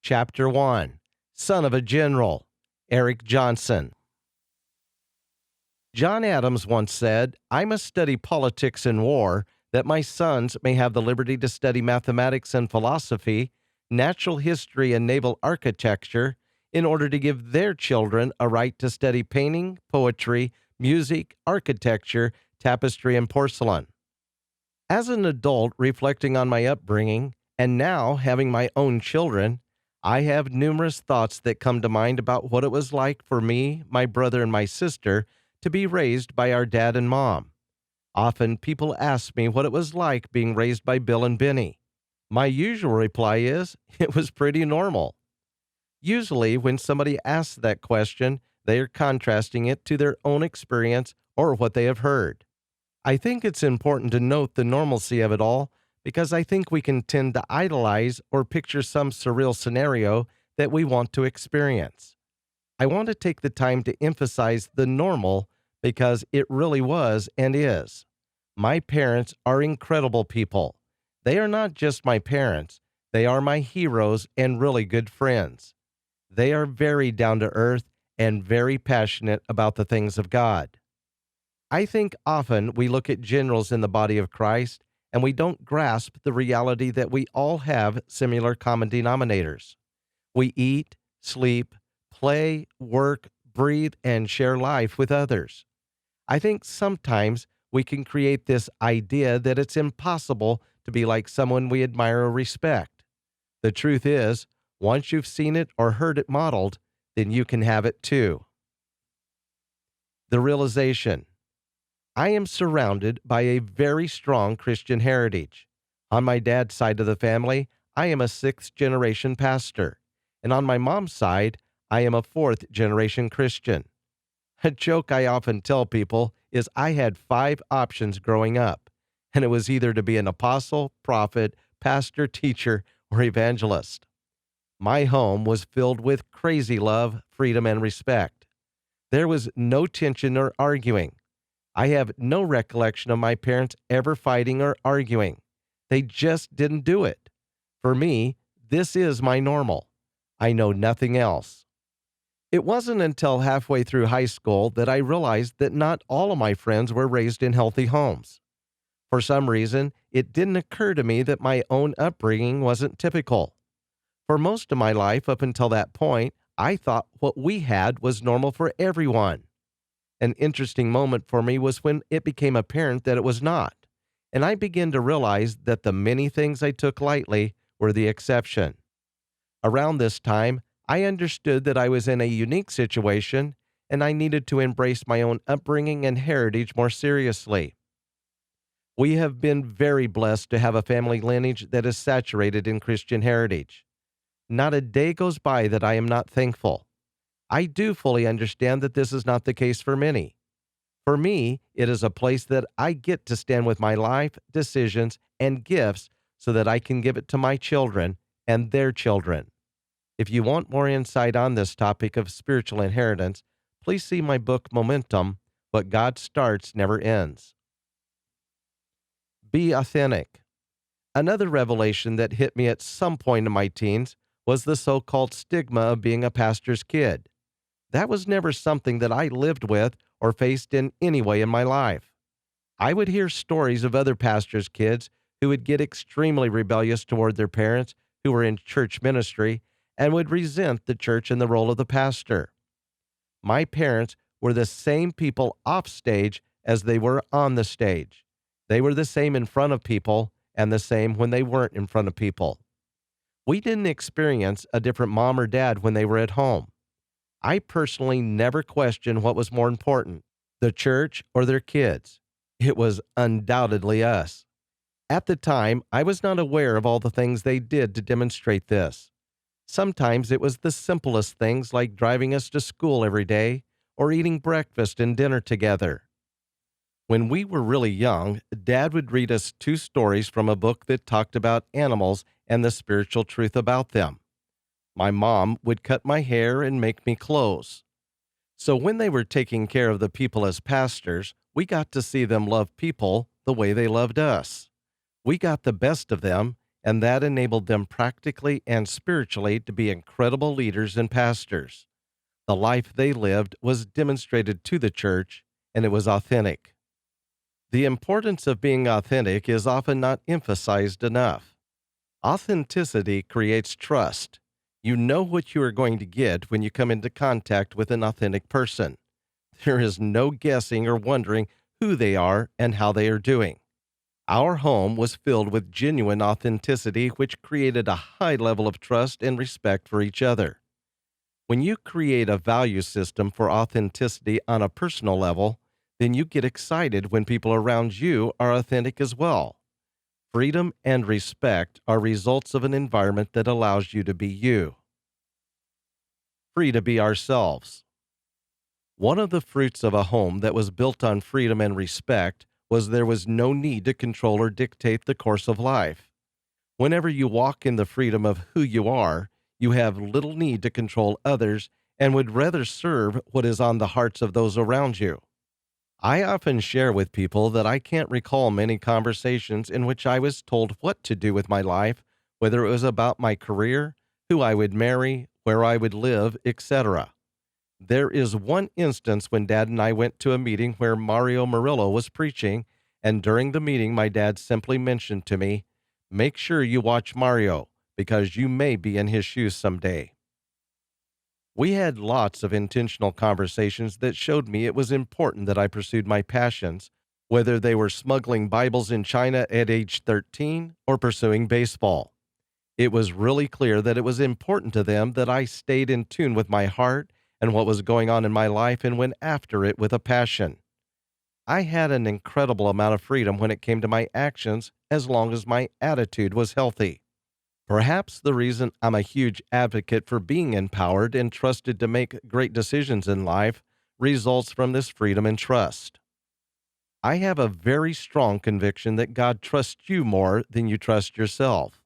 Chapter 1, Son of a General, Eric Johnson. John Adams once said, "I must study politics and war, that my sons may have the liberty to study mathematics and philosophy, natural history and naval architecture, in order to give their children a right to study painting, poetry, music, architecture, tapestry, and porcelain." As an adult reflecting on my upbringing, and now having my own children, I have numerous thoughts that come to mind about what it was like for me, my brother, and my sister to be raised by our dad and mom. Often people ask me what it was like being raised by Bill and Benny. My usual reply is, it was pretty normal. Usually, when somebody asks that question, they are contrasting it to their own experience or what they have heard. I think it's important to note the normalcy of it all because I think we can tend to idolize or picture some surreal scenario that we want to experience. I want to take the time to emphasize the normal because it really was and is. My parents are incredible people. They are not just my parents, they are my heroes and really good friends. They are very down to earth and very passionate about the things of God. I think often we look at generals in the body of Christ and we don't grasp the reality that we all have similar common denominators. We eat, sleep, play, work, breathe, and share life with others. I think sometimes we can create this idea that it's impossible to be like someone we admire or respect. The truth is, once you've seen it or heard it modeled, then you can have it too. The realization. I am surrounded by a very strong Christian heritage. On my dad's side of the family, I am a sixth-generation pastor, and on my mom's side, I am a fourth-generation Christian. A joke I often tell people is I had 5 options growing up, and it was either to be an apostle, prophet, pastor, teacher, or evangelist. My home was filled with crazy love, freedom, and respect. There was no tension or arguing. I have no recollection of my parents ever fighting or arguing. They just didn't do it. For me, this is my normal. I know nothing else. It wasn't until halfway through high school that I realized that not all of my friends were raised in healthy homes. For some reason, it didn't occur to me that my own upbringing wasn't typical. For most of my life up until that point, I thought what we had was normal for everyone. An interesting moment for me was when it became apparent that it was not, and I began to realize that the many things I took lightly were the exception. Around this time, I understood that I was in a unique situation, and I needed to embrace my own upbringing and heritage more seriously. We have been very blessed to have a family lineage that is saturated in Christian heritage. Not a day goes by that I am not thankful. I do fully understand that this is not the case for many. For me, it is a place that I get to stand with my life, decisions, and gifts so that I can give it to my children and their children. If you want more insight on this topic of spiritual inheritance, please see my book Momentum, What God Starts Never Ends. Be authentic. Another revelation that hit me at some point in my teens was the so-called stigma of being a pastor's kid. That was never something that I lived with or faced in any way in my life. I would hear stories of other pastors' kids who would get extremely rebellious toward their parents who were in church ministry and would resent the church and the role of the pastor. My parents were the same people off stage as they were on the stage. They were the same in front of people and the same when they weren't in front of people. We didn't experience a different mom or dad when they were at home. I personally never questioned what was more important, the church or their kids. It was undoubtedly us. At the time, I was not aware of all the things they did to demonstrate this. Sometimes it was the simplest things like driving us to school every day or eating breakfast and dinner together. When we were really young, Dad would read us 2 stories from a book that talked about animals and the spiritual truth about them. My mom would cut my hair and make me clothes. So when they were taking care of the people as pastors, we got to see them love people the way they loved us. We got the best of them, and that enabled them practically and spiritually to be incredible leaders and pastors. The life they lived was demonstrated to the church, and it was authentic. The importance of being authentic is often not emphasized enough. Authenticity creates trust. You know what you are going to get when you come into contact with an authentic person. There is no guessing or wondering who they are and how they are doing. Our home was filled with genuine authenticity, which created a high level of trust and respect for each other. When you create a value system for authenticity on a personal level, then you get excited when people around you are authentic as well. Freedom and respect are results of an environment that allows you to be you. Free to be ourselves. One of the fruits of a home that was built on freedom and respect was there was no need to control or dictate the course of life. Whenever you walk in the freedom of who you are, you have little need to control others and would rather serve what is on the hearts of those around you. I often share with people that I can't recall many conversations in which I was told what to do with my life, whether it was about my career, who I would marry, where I would live, etc. There is one instance when Dad and I went to a meeting where Mario Murillo was preaching, and during the meeting, my dad simply mentioned to me, "Make sure you watch Mario, because you may be in his shoes someday." We had lots of intentional conversations that showed me it was important that I pursued my passions, whether they were smuggling Bibles in China at age 13 or pursuing baseball. It was really clear that it was important to them that I stayed in tune with my heart and what was going on in my life and went after it with a passion. I had an incredible amount of freedom when it came to my actions as long as my attitude was healthy. Perhaps the reason I'm a huge advocate for being empowered and trusted to make great decisions in life results from this freedom and trust. I have a very strong conviction that God trusts you more than you trust yourself.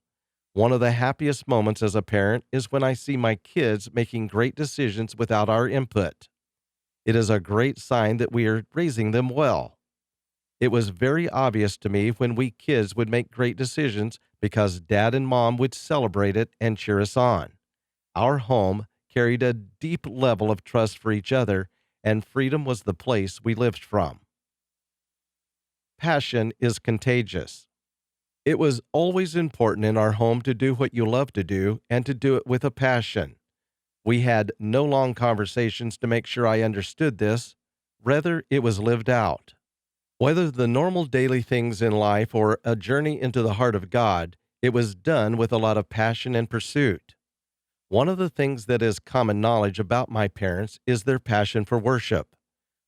One of the happiest moments as a parent is when I see my kids making great decisions without our input. It is a great sign that we are raising them well. It was very obvious to me when we kids would make great decisions because Dad and Mom would celebrate it and cheer us on. Our home carried a deep level of trust for each other, and freedom was the place we lived from. Passion is contagious. It was always important in our home to do what you love to do and to do it with a passion. We had no long conversations to make sure I understood this. Rather, it was lived out. Whether the normal daily things in life or a journey into the heart of God, it was done with a lot of passion and pursuit. One of the things that is common knowledge about my parents is their passion for worship.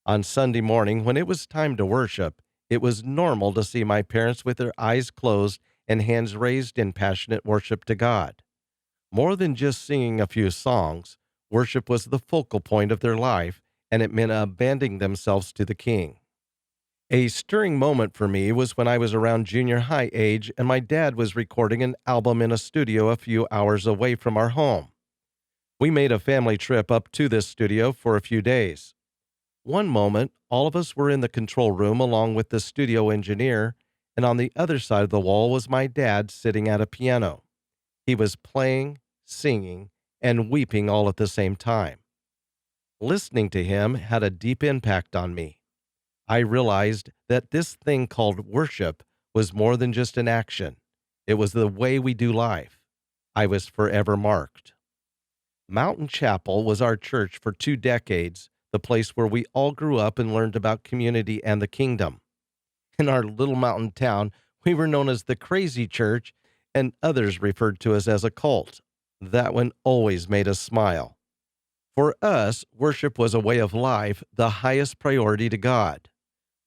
On Sunday morning, when it was time to worship, it was normal to see my parents with their eyes closed and hands raised in passionate worship to God. More than just singing a few songs, worship was the focal point of their life, and it meant abandoning themselves to the King. A stirring moment for me was when I was around junior high age and my dad was recording an album in a studio a few hours away from our home. We made a family trip up to this studio for a few days. One moment, all of us were in the control room along with the studio engineer, and on the other side of the wall was my dad sitting at a piano. He was playing, singing, and weeping all at the same time. Listening to him had a deep impact on me. I realized that this thing called worship was more than just an action. It was the way we do life. I was forever marked. Mountain Chapel was our church for 2 decades, the place where we all grew up and learned about community and the kingdom. In our little mountain town, we were known as the Crazy Church, and others referred to us as a cult. That one always made us smile. For us, worship was a way of life, the highest priority to God.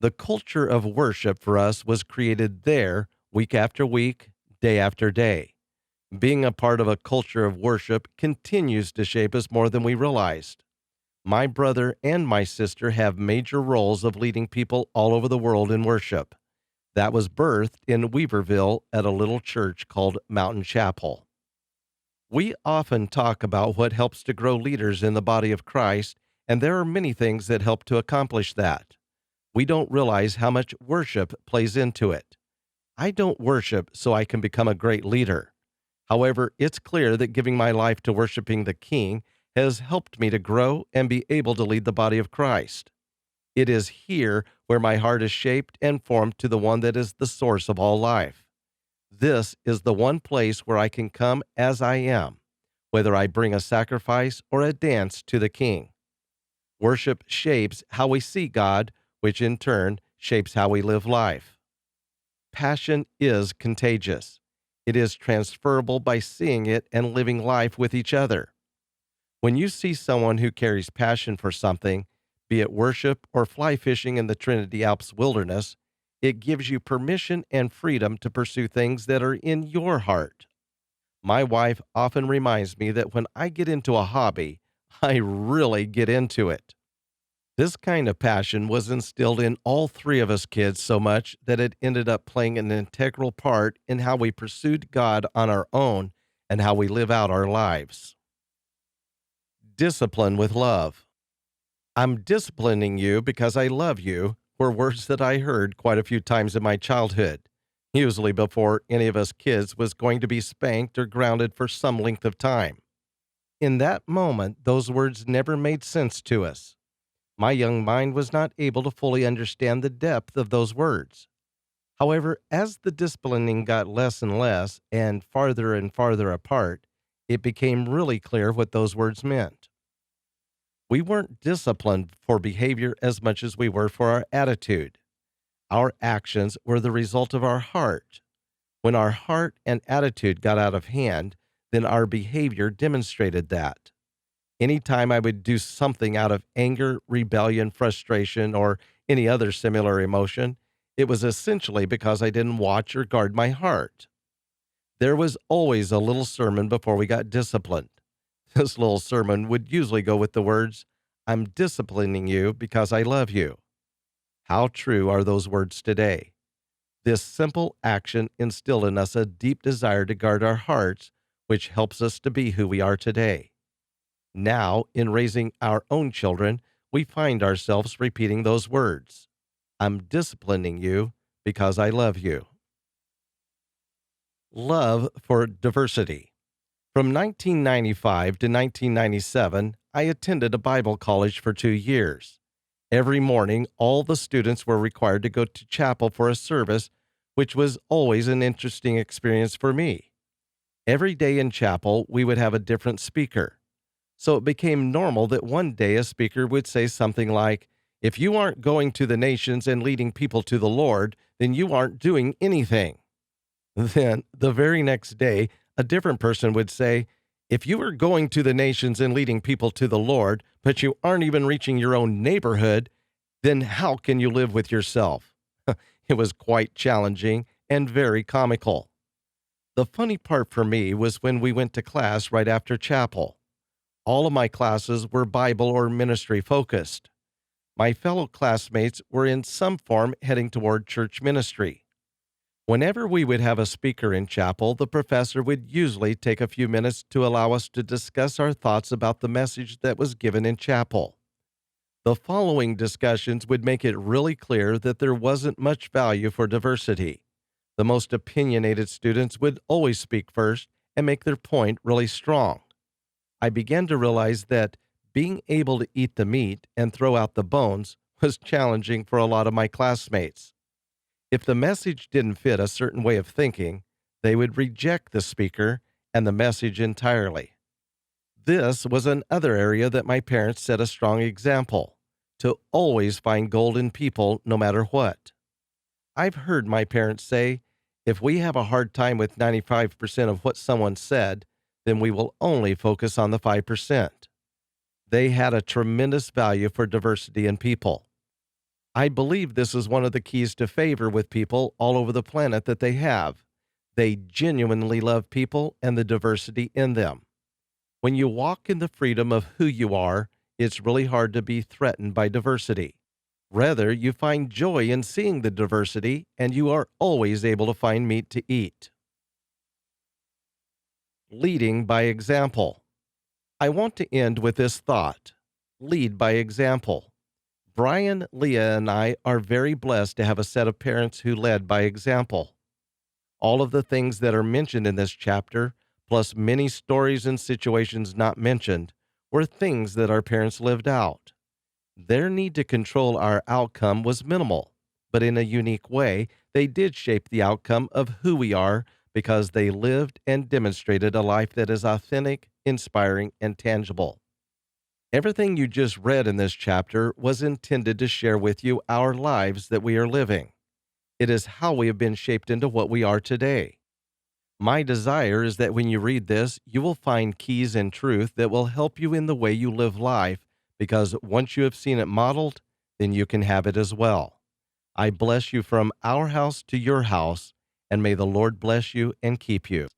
The culture of worship for us was created there week after week, day after day. Being a part of a culture of worship continues to shape us more than we realized. My brother and my sister have major roles of leading people all over the world in worship. That was birthed in Weaverville at a little church called Mountain Chapel. We often talk about what helps to grow leaders in the body of Christ, and there are many things that help to accomplish that. We don't realize how much worship plays into it. I don't worship so I can become a great leader. However, it's clear that giving my life to worshiping the King has helped me to grow and be able to lead the body of Christ. It is here where my heart is shaped and formed to the one that is the source of all life. This is the one place where I can come as I am, whether I bring a sacrifice or a dance to the King. Worship shapes how we see God, which in turn shapes how we live life. Passion is contagious. It is transferable by seeing it and living life with each other. When you see someone who carries passion for something, be it worship or fly fishing in the Trinity Alps wilderness, it gives you permission and freedom to pursue things that are in your heart. My wife often reminds me that when I get into a hobby, I really get into it. This kind of passion was instilled in all three of us kids so much that it ended up playing an integral part in how we pursued God on our own and how we live out our lives. Discipline with love. I'm disciplining you because I love you were words that I heard quite a few times in my childhood, usually before any of us kids was going to be spanked or grounded for some length of time. In that moment, those words never made sense to us. My young mind was not able to fully understand the depth of those words. However, as the disciplining got less and farther apart, it became really clear what those words meant. We weren't disciplined for behavior as much as we were for our attitude. Our actions were the result of our heart. When our heart and attitude got out of hand, then our behavior demonstrated that. Anytime I would do something out of anger, rebellion, frustration, or any other similar emotion, it was essentially because I didn't watch or guard my heart. There was always a little sermon before we got disciplined. This little sermon would usually go with the words, "I'm disciplining you because I love you." How true are those words today? This simple action instilled in us a deep desire to guard our hearts, which helps us to be who we are today. Now, in raising our own children, we find ourselves repeating those words. I'm disciplining you because I love you. Love for diversity. From 1995 to 1997, I attended a Bible college for 2 years. Every morning, all the students were required to go to chapel for a service, which was always an interesting experience for me. Every day in chapel, we would have a different speaker. So it became normal that one day a speaker would say something like, "If you aren't going to the nations and leading people to the Lord, then you aren't doing anything." Then, the very next day, a different person would say, "If you are going to the nations and leading people to the Lord, but you aren't even reaching your own neighborhood, then how can you live with yourself?" It was quite challenging and very comical. The funny part for me was when we went to class right after chapel. All of my classes were Bible or ministry focused. My fellow classmates were in some form heading toward church ministry. Whenever we would have a speaker in chapel, the professor would usually take a few minutes to allow us to discuss our thoughts about the message that was given in chapel. The following discussions would make it really clear that there wasn't much value for diversity. The most opinionated students would always speak first and make their point really strong. I began to realize that being able to eat the meat and throw out the bones was challenging for a lot of my classmates. If the message didn't fit a certain way of thinking, they would reject the speaker and the message entirely. This was another area that my parents set a strong example, to always find gold in people no matter what. I've heard my parents say, if we have a hard time with 95% of what someone said, then we will only focus on the 5%. They had a tremendous value for diversity in people. I believe this is one of the keys to favor with people all over the planet that they have. They genuinely love people and the diversity in them. When you walk in the freedom of who you are, it's really hard to be threatened by diversity. Rather, you find joy in seeing the diversity, and you are always able to find meat to eat. Leading by example. I want to end with this thought. Lead by example. Brian, Leah, and I are very blessed to have a set of parents who led by example. All of the things that are mentioned in this chapter, plus many stories and situations not mentioned, were things that our parents lived out. Their need to control our outcome was minimal, but in a unique way, they did shape the outcome of who we are because they lived and demonstrated a life that is authentic, inspiring, and tangible. Everything you just read in this chapter was intended to share with you our lives that we are living. It is how we have been shaped into what we are today. My desire is that when you read this, you will find keys and truth that will help you in the way you live life, because once you have seen it modeled, then you can have it as well. I bless you from our house to your house, and may the Lord bless you and keep you.